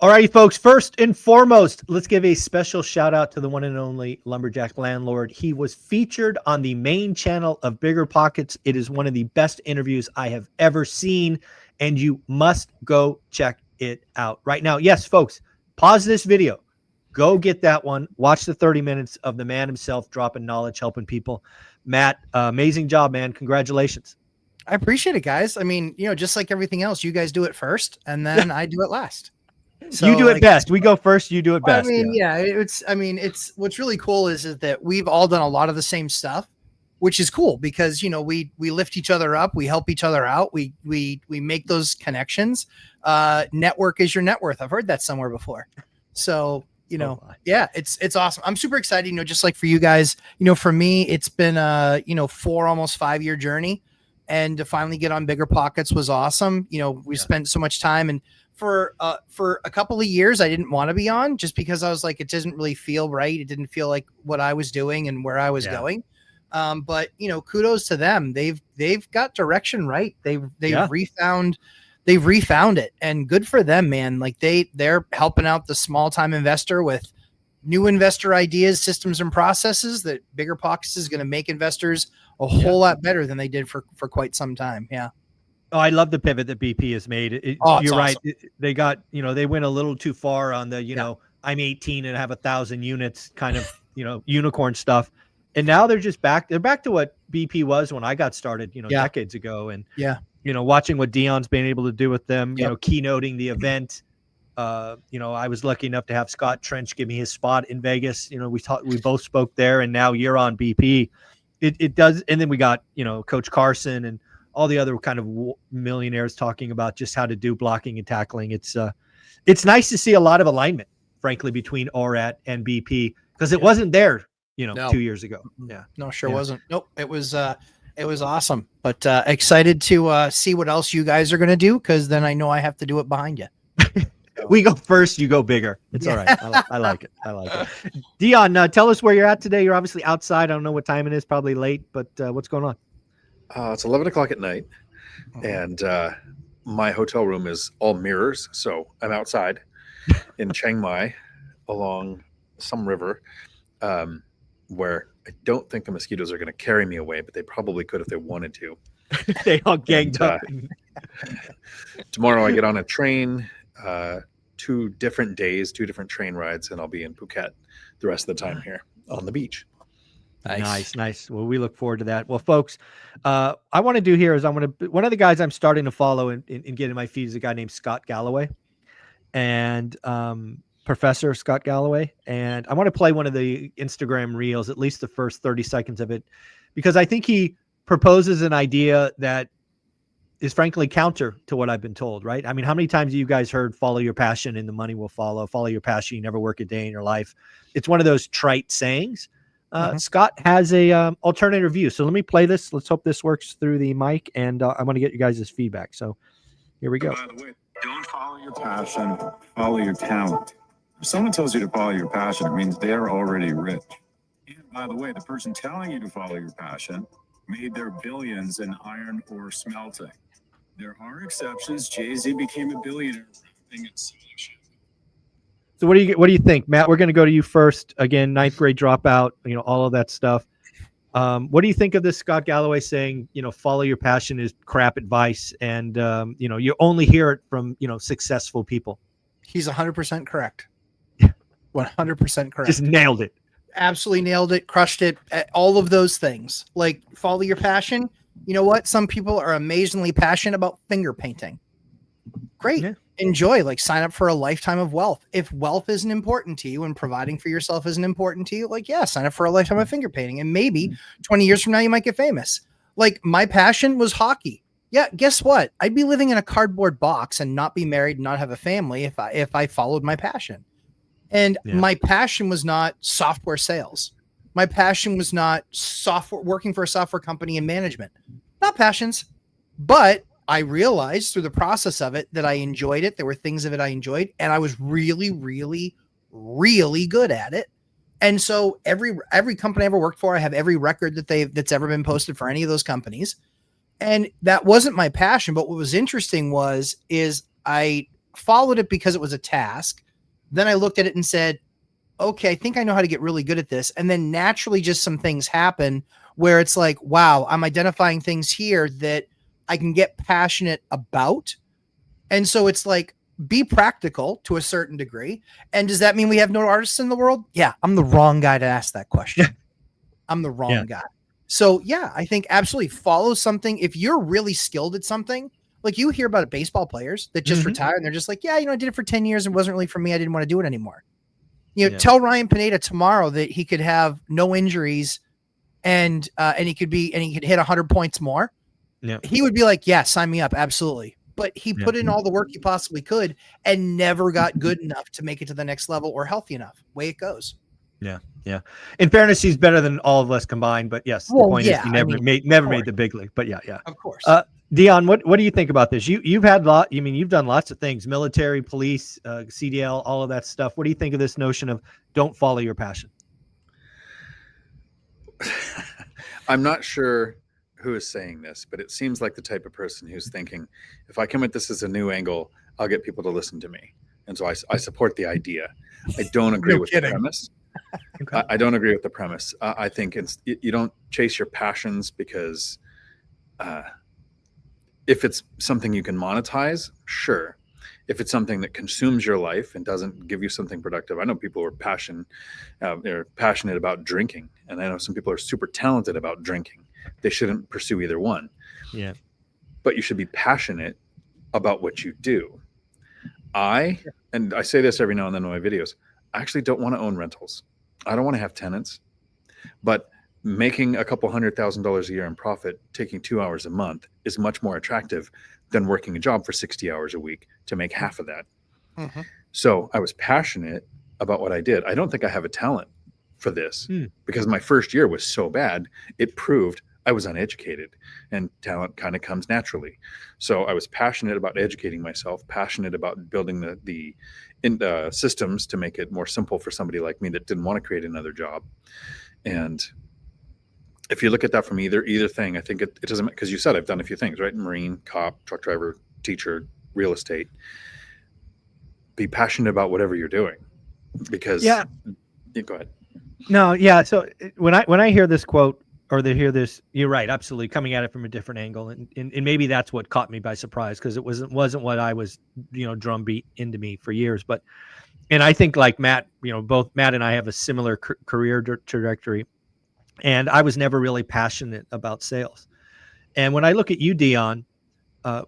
All right, folks, first and foremost, let's give a special shout out to the one and only Lumberjack Landlord. He was featured on the main channel of Bigger Pockets. It is one of the best interviews I have ever seen, and you must go check it out right now. Yes, folks, pause this video. Go get that one. Watch the 30 minutes of the man himself dropping knowledge, helping people. Matt, amazing job, man. Congratulations. I appreciate it, guys. I mean, just like everything else, you guys do it first, and then I do it last. So, you do it best. We go first. You do it best. I mean, it's what's really cool is that we've all done a lot of the same stuff, which is cool because, we lift each other up. We help each other out. We make those connections. Network is your net worth. I've heard that somewhere before. So, it's awesome. I'm super excited, just like for you guys, for me, it's been a, 4, almost 5-year journey, and to finally get on Bigger Pockets was awesome. We spent so much time, and for a couple of years, I didn't want to be on just because I was like, it doesn't really feel right. It didn't feel like what I was doing and where I was going. But kudos to them. They've got direction right. They've refound it, and good for them, man. Like they're helping out the small time investor with new investor ideas, systems, and processes that Bigger Pockets is going to make investors a whole lot better than they did for quite some time. Yeah. Oh, I love the pivot that BP has made. You're right. Awesome. They got, they went a little too far on the, I'm 18 and have 1,000 units kind of, unicorn stuff. And now they're just back. They're back to what BP was when I got started, decades ago. And, watching what Dion's been able to do with them, keynoting the event. I was lucky enough to have Scott Trench give me his spot in Vegas. We both spoke there, and now you're on BP. It does. And then we got, Coach Carson and all the other kind of millionaires talking about just how to do blocking and tackling. It's nice to see a lot of alignment, frankly, between ORAT and BP, because it wasn't there, 2 years ago. Yeah. No, wasn't. Nope. It was awesome, but excited to see what else you guys are going to do, because then I know I have to do it behind you. We go first, you go bigger. It's all right. I like it. Dion, tell us where you're at today. You're obviously outside. I don't know what time it is, probably late, but what's going on? It's 11 o'clock at night, and my hotel room is all mirrors. So I'm outside in Chiang Mai along some river where I don't think the mosquitoes are going to carry me away, but they probably could if they wanted to. They all ganged up. Tomorrow I get on a train, 2 different days, 2 different train rides, and I'll be in Phuket the rest of the time here on the beach. Nice. Well, we look forward to that. Well, folks, I want to do here is one of the guys I'm starting to follow and get in my feed is a guy named Scott Galloway, and Professor Scott Galloway. And I want to play one of the Instagram reels, at least the first 30 seconds of it, because I think he proposes an idea that is frankly counter to what I've been told, right? I mean, how many times have you guys heard follow your passion and the money will follow your passion, you never work a day in your life? It's one of those trite sayings. Scott has a alternative view. So let me play this. Let's hope this works through the mic, and I want to get you guys' feedback. So here we go. By the way, don't follow your passion, follow your talent. If someone tells you to follow your passion, it means they're already rich. And by the way, the person telling you to follow your passion made their billions in iron ore smelting. There are exceptions. Jay-Z became a billionaire. So what do you think, Matt? We're going to go to you first. Again, 9th grade dropout, all of that stuff. What do you think of this Scott Galloway saying, follow your passion is crap advice, and you only hear it from, successful people? He's 100% correct. 100% correct. Just nailed it. Absolutely nailed it. Crushed it. All of those things. Like, follow your passion. You know what? Some people are amazingly passionate about finger painting. Great. Yeah. Enjoy, sign up for a lifetime of wealth. If wealth isn't important to you and providing for yourself isn't important to you, sign up for a lifetime of finger painting. And maybe 20 years from now, you might get famous. My passion was hockey. Yeah. Guess what? I'd be living in a cardboard box and not be married and not have a family if I followed my passion. And my passion was not software sales. My passion was not working for a software company in management. Not passions, but I realized through the process of it that I enjoyed it. There were things of it I enjoyed, and I was really, really, really good at it. And so every company I ever worked for, I have every record that's ever been posted for any of those companies. And that wasn't my passion. But what was interesting is I followed it because it was a task. Then I looked at it and said, okay, I think I know how to get really good at this. And then naturally just some things happen where it's like, wow, I'm identifying things here that I can get passionate about. And so it's like, be practical to a certain degree. And does that mean we have no artists in the world? Yeah, I'm the wrong guy to ask that question. I'm the wrong guy. So yeah, I think absolutely follow something. If you're really skilled at something, like you hear about baseball players that just retire and they're just like, yeah, I did it for 10 years and it wasn't really for me. I didn't want to do it anymore. Tell Ryan Pineda tomorrow that he could have no injuries and he could hit 100 points more. Yeah. He would be like, yeah, sign me up. Absolutely. But he put in all the work he possibly could and never got good enough to make it to the next level or healthy enough. Way it goes. Yeah. Yeah. In fairness, he's better than all of us combined, but yes, the point is he never made the big league, but yeah. Of course. Dion, what do you think about this? You've had you've done lots of things, military, police, CDL, all of that stuff. What do you think of this notion of don't follow your passion? I'm not sure who is saying this, but it seems like the type of person who's thinking, if I come at this as a new angle, I'll get people to listen to me. And so I support the idea. I don't agree with the premise. Okay. I don't agree with the premise. I think you don't chase your passions because if it's something you can monetize, sure. If it's something that consumes your life and doesn't give you something productive, I know people who are they're passionate about drinking, and I know some people are super talented about drinking. They shouldn't pursue either one. Yeah. But you should be passionate about what you do. And I say this every now and then in my videos, I actually don't want to own rentals. I don't want to have tenants, but making a couple $100,000 a year in profit, taking 2 hours a month is much more attractive than working a job for 60 hours a week to make half of that. Mm-hmm. So I was passionate about what I did. I don't think I have a talent for this because my first year was so bad. It proved I was uneducated, and talent kind of comes naturally. So I was passionate about educating myself, passionate about building the systems to make it more simple for somebody like me that didn't want to create another job. And if you look at that from either thing, I think it doesn't, because you said I've done a few things, right? Marine, cop, truck driver, teacher, real estate. Be passionate about whatever you're doing, because go ahead. No, yeah. So when I hear this quote, or they hear this, you're right, absolutely, coming at it from a different angle, and maybe that's what caught me by surprise, because it wasn't what I was drumbeat into me for years. But and I think like Matt, both Matt and I have a similar career trajectory, and I was never really passionate about sales. And when I look at you, Dion,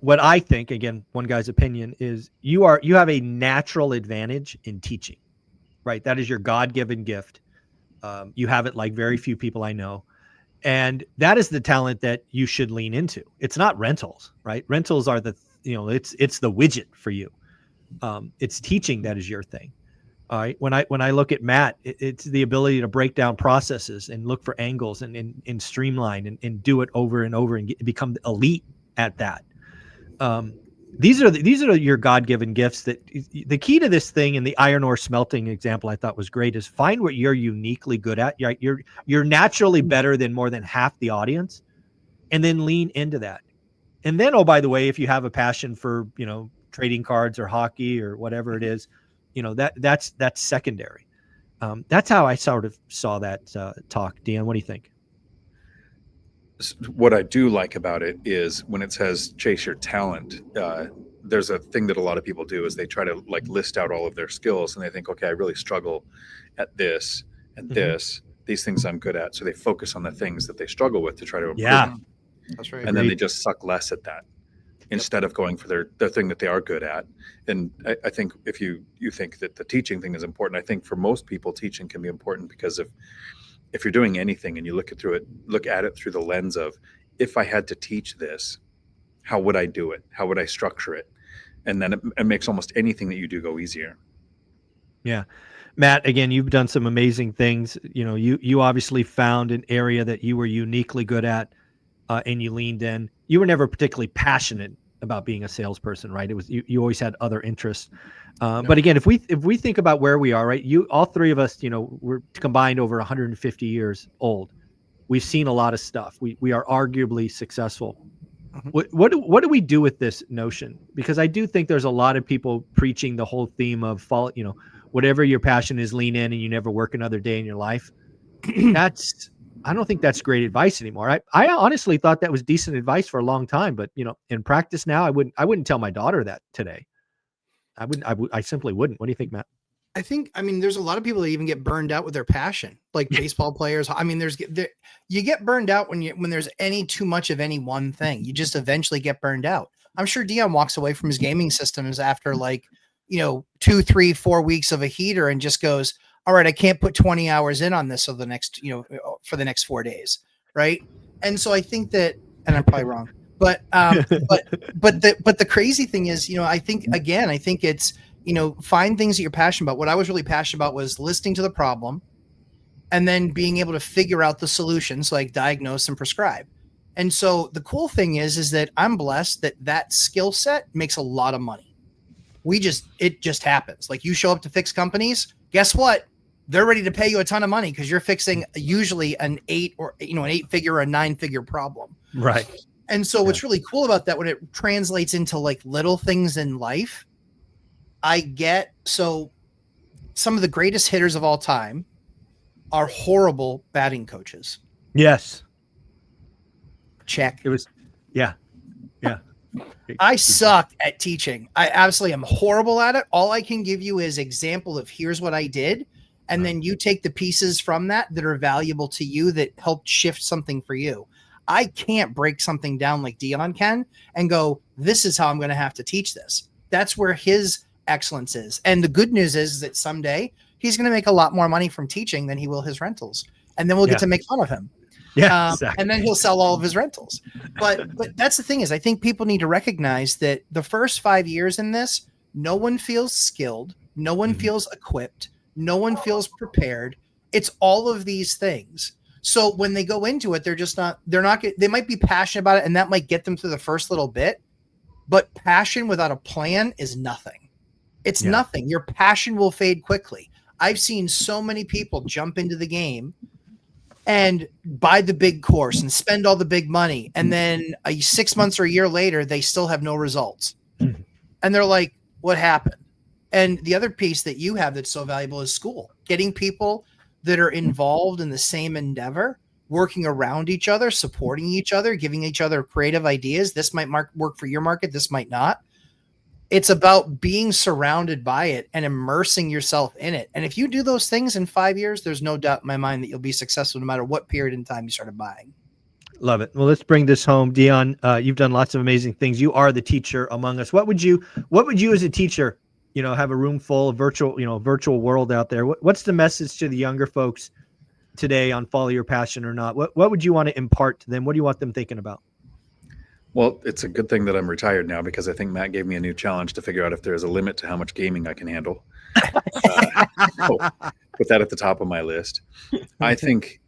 what I think, again, one guy's opinion, is you have a natural advantage in teaching, right? That is your God-given gift. You have it like very few people I know. And that is the talent that you should lean into. It's not rentals, right? Rentals are it's the widget for you. It's teaching that is your thing. All right. When I look at Matt, it's the ability to break down processes and look for angles and streamline and do it over and over and become elite at that. These are your God-given gifts. That the key to this thing, and the iron ore smelting example I thought was great, is find what you're uniquely good at. You're naturally better than more than half the audience, and then lean into that. And then, oh, by the way, if you have a passion for trading cards or hockey or whatever it is, that's secondary. That's how I sort of saw that talk. Dion, what do you think? What I do like about it is when it says chase your talent, there's a thing that a lot of people do is they try to list out all of their skills, and they think, okay, I really struggle at this and these things I'm good at. So they focus on the things that they struggle with to try to improve. Yeah, that's right. And then they just suck less at that instead of going for their thing that they are good at. And I think if you think that the teaching thing is important, I think for most people, teaching can be important because if you're doing anything and you look at it through the lens of, if I had to teach this, how would I do it? How would I structure it? And then it makes almost anything that you do go easier. Yeah. Matt, again, you've done some amazing things. You obviously found an area that you were uniquely good at, and you leaned in. You were never particularly passionate about being a salesperson, right? It was you always had other interests. But again, if we think about where we are, right? All three of us, we're combined over 150 years old. We've seen a lot of stuff. We are arguably successful. What do we do with this notion? Because I do think there's a lot of people preaching the whole theme of follow, whatever your passion is, lean in and you never work another day in your life. I don't think that's great advice anymore. I honestly thought that was decent advice for a long time, but in practice now, I wouldn't tell my daughter that today. I simply wouldn't. What do you think, Matt? I mean, there's a lot of people that even get burned out with their passion, like baseball players. I mean, you get burned out when there's too much of any one thing. You just eventually get burned out. I'm sure Dion walks away from his gaming systems after 2, 3, 4 weeks of a heater and just goes, all right, I can't put 20 hours in on this for the next 4 days. Right. And so I think that, and I'm probably wrong, but the crazy thing is, I think it's, find things that you're passionate about. What I was really passionate about was listening to the problem and then being able to figure out the solutions, like diagnose and prescribe. And so the cool thing is that I'm blessed that skill set makes a lot of money. It just happens. Like, you show up to fix companies, guess what? They're ready to pay you a ton of money because you're fixing usually an 8-figure or a 9-figure problem. Right. And so what's really cool about that, when it translates into little things in life, so some of the greatest hitters of all time are horrible batting coaches. Yes. Check. It was, yeah. I suck at teaching. I absolutely am horrible at it. All I can give you is example of here's what I did. And then you take the pieces from that are valuable to you that helped shift something for you. I can't break something down like Dion can and go, this is how I'm going to have to teach this. That's where his excellence is. And the good news is that someday he's going to make a lot more money from teaching than he will his rentals. And then we'll get to make fun of him. Yeah, exactly. And then he'll sell all of his rentals. But that's the thing is, I think people need to recognize that the first 5 years in this, no one feels skilled. No one feels equipped. No one feels prepared. It's all of these things. So when they go into it, they might be passionate about it, and that might get them through the first little bit, but passion without a plan is nothing. It's nothing. Your passion will fade quickly. I've seen so many people jump into the game and buy the big course and spend all the big money. And then 6 months or a year later, they still have no results. And they're like, what happened? And the other piece that you have that's so valuable is school, getting people that are involved in the same endeavor, working around each other, supporting each other, giving each other creative ideas. This might work for your market. This might not. It's about being surrounded by it and immersing yourself in it. And if you do those things in 5 years, there's no doubt in my mind that you'll be successful no matter what period in time you started buying. Love it. Well, let's bring this home. Dion, you've done lots of amazing things. You are the teacher among us. What would you as a teacher, have a room full of virtual world out there? What's the message to the younger folks today on follow your passion or not? What would you want to impart to them? What do you want them thinking about? Well, it's a good thing that I'm retired now, because I think Matt gave me a new challenge to figure out if there's a limit to how much gaming I can handle. So put that at the top of my list. I think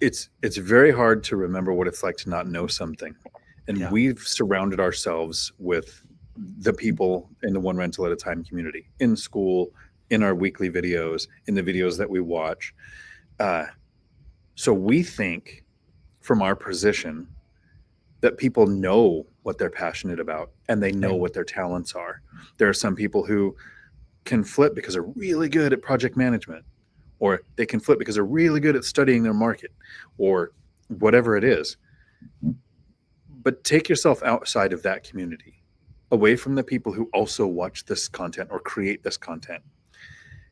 it's very hard to remember what it's like to not know something. And we've surrounded ourselves with the people in the One Rental at a Time community, in school, in our weekly videos, in the videos that we watch. So we think from our position that people know what they're passionate about and they know what their talents are. There are some people who can flip because they're really good at project management, or they can flip because they're really good at studying their market, or whatever it is. But take yourself outside of that community, away from the people who also watch this content or create this content.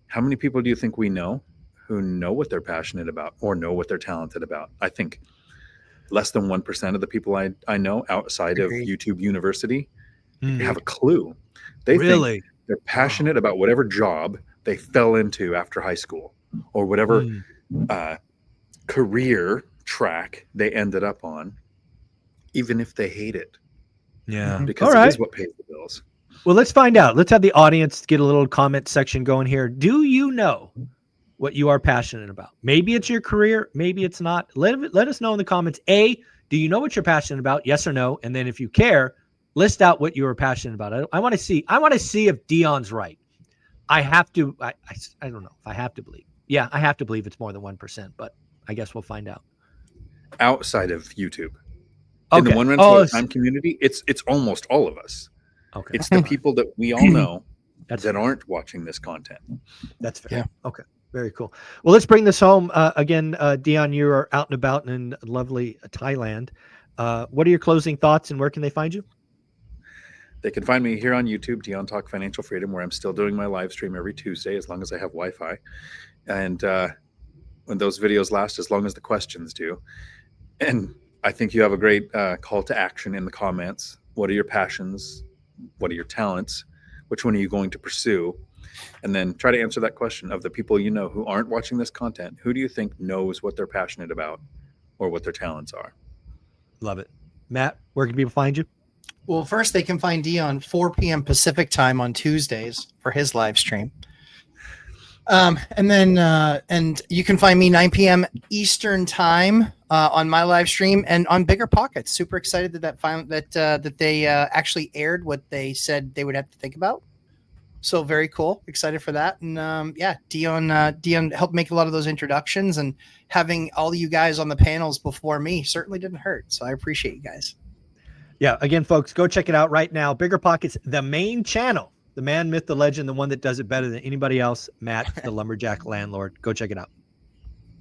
How many people do you think we know who know what they're passionate about or know what they're talented about? I think less than 1% of the people I know outside of YouTube University have a clue. They think they're passionate about whatever job they fell into after high school, or whatever career track they ended up on, even if they hate it. Yeah. Because it is what pays the bills. Well, let's find out. Let's have the audience get a little comment section going here. Do you know what you are passionate about? Maybe it's your career, maybe it's not. Let us know in the comments. A, do you know what you're passionate about? Yes or no? And then if you care, list out what you are passionate about. I want to see if Dion's right. I have to. I don't know if I have to believe. Yeah, I have to believe it's more than 1%, but I guess we'll find out. Outside of YouTube, In the Okay. one rental Oh, at a time community, it's almost all of us. okay. It's the people that we all know That's that fair. aren't watching this content. That's fair. Yeah. Okay. Very cool. Well, let's bring this home. Again, Dion, you are out and about in lovely Thailand. What are your closing thoughts and where can they find you? They can find me here on YouTube, Dion Talk Financial Freedom, where I'm still doing my live stream every Tuesday as long as I have Wi-Fi. And when those videos last, as long as the questions do. And I think you have a great call to action in the comments. What are your passions? What are your talents? Which one are you going to pursue? And then try to answer that question of the people you know who aren't watching this content. Who do you think knows what they're passionate about or what their talents are? Love it. Matt, where can people find you? Well, first they can find Dion 4 p.m. Pacific time on Tuesdays for his live stream. And you can find me 9 p.m. Eastern time on my live stream and on Bigger Pockets. Super excited that they actually aired what they said they would have to think about. So very cool. Excited for that. And Dion helped make a lot of those introductions, and having all of you guys on the panels before me certainly didn't hurt. So I appreciate you guys. Yeah. Again, folks, go check it out right now. Bigger Pockets, the main channel, the man, myth, the legend, the one that does it better than anybody else, Matt, the lumberjack landlord. Go check it out.